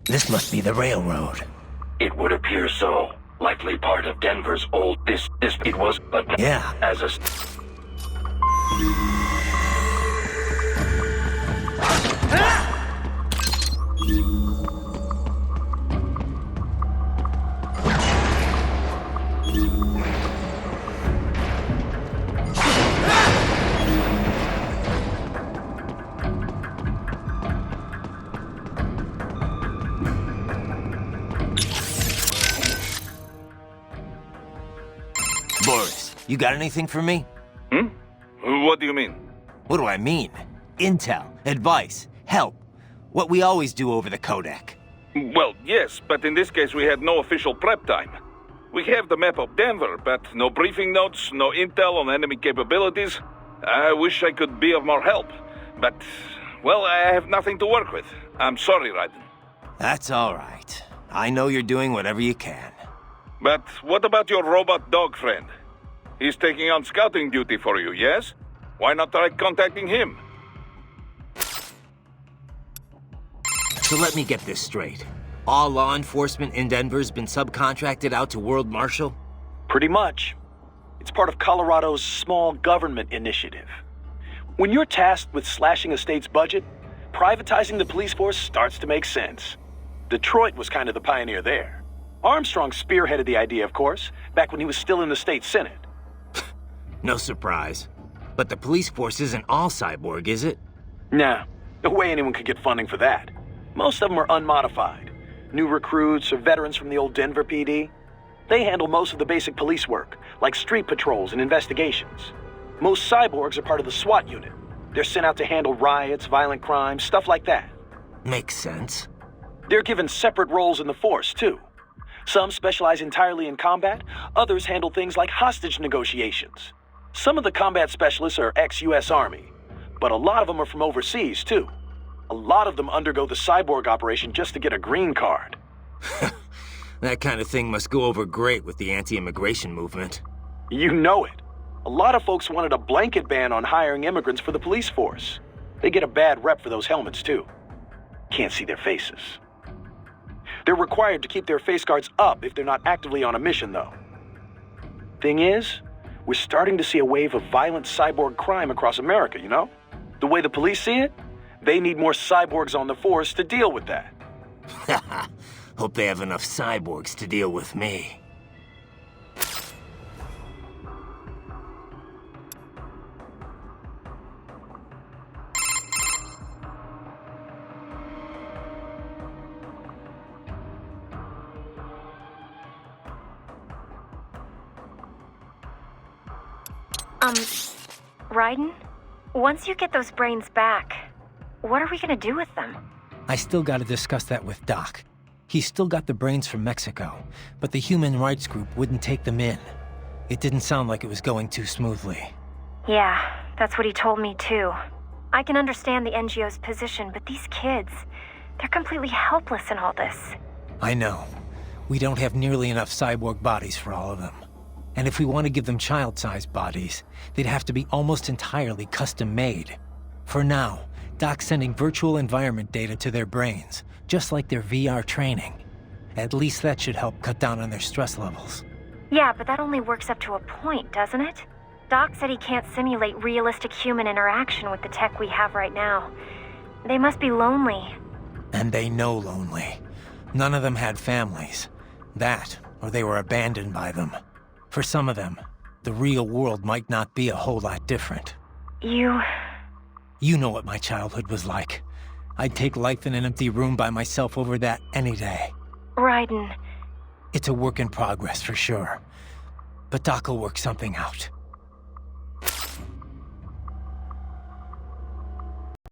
This must be the railroad. It would appear so. Likely part of Denver's old... it was, but... Yeah. As a... Boris, you got anything for me? What do you mean? What do I mean? Intel, advice, help. What we always do over the codec. Well, yes, but in this case we had no official prep time. We have the map of Denver, but no briefing notes, no intel on enemy capabilities. I wish I could be of more help, but, well, I have nothing to work with. I'm sorry, Raiden. That's all right. I know you're doing whatever you can. But what about your robot dog friend? He's taking on scouting duty for you, yes? Why not try contacting him? So let me get this straight. All law enforcement in Denver's been subcontracted out to World Marshal? Pretty much. It's part of Colorado's small government initiative. When you're tasked with slashing a state's budget, privatizing the police force starts to make sense. Detroit was kind of the pioneer there. Armstrong spearheaded the idea, of course, back when he was still in the state senate. No surprise. But the police force isn't all cyborg, is it? Nah, no way anyone could get funding for that. Most of them are unmodified. New recruits or veterans from the old Denver PD. They handle most of the basic police work, like street patrols and investigations. Most cyborgs are part of the SWAT unit. They're sent out to handle riots, violent crimes, stuff like that. Makes sense. They're given separate roles in the force, too. Some specialize entirely in combat, others handle things like hostage negotiations. Some of the combat specialists are ex-US Army, but a lot of them are from overseas, too. A lot of them undergo the cyborg operation just to get a green card. That kind of thing must go over great with the anti-immigration movement. You know it. A lot of folks wanted a blanket ban on hiring immigrants for the police force. They get a bad rep for those helmets, too. Can't see their faces. They're required to keep their face guards up if they're not actively on a mission, though. Thing is, we're starting to see a wave of violent cyborg crime across America, you know? The way the police see it, they need more cyborgs on the force to deal with that. Hope they have enough cyborgs to deal with me. Raiden? Once you get those brains back, what are we gonna do with them? I still gotta discuss that with Doc. He's still got the brains from Mexico, but the human rights group wouldn't take them in. It didn't sound like it was going too smoothly. Yeah, that's what he told me too. I can understand the NGO's position, but these kids, they're completely helpless in all this. I know. We don't have nearly enough cyborg bodies for all of them. And if we want to give them child-sized bodies, they'd have to be almost entirely custom-made. For now, Doc's sending virtual environment data to their brains, just like their VR training. At least that should help cut down on their stress levels. Yeah, but that only works up to a point, doesn't it? Doc said he can't simulate realistic human interaction with the tech we have right now. They must be lonely. And they know lonely. None of them had families. That, or they were abandoned by them. For some of them, the real world might not be a whole lot different. You know what my childhood was like. I'd take life in an empty room by myself over that any day. Raiden. It's a work in progress for sure. But Doc will work something out.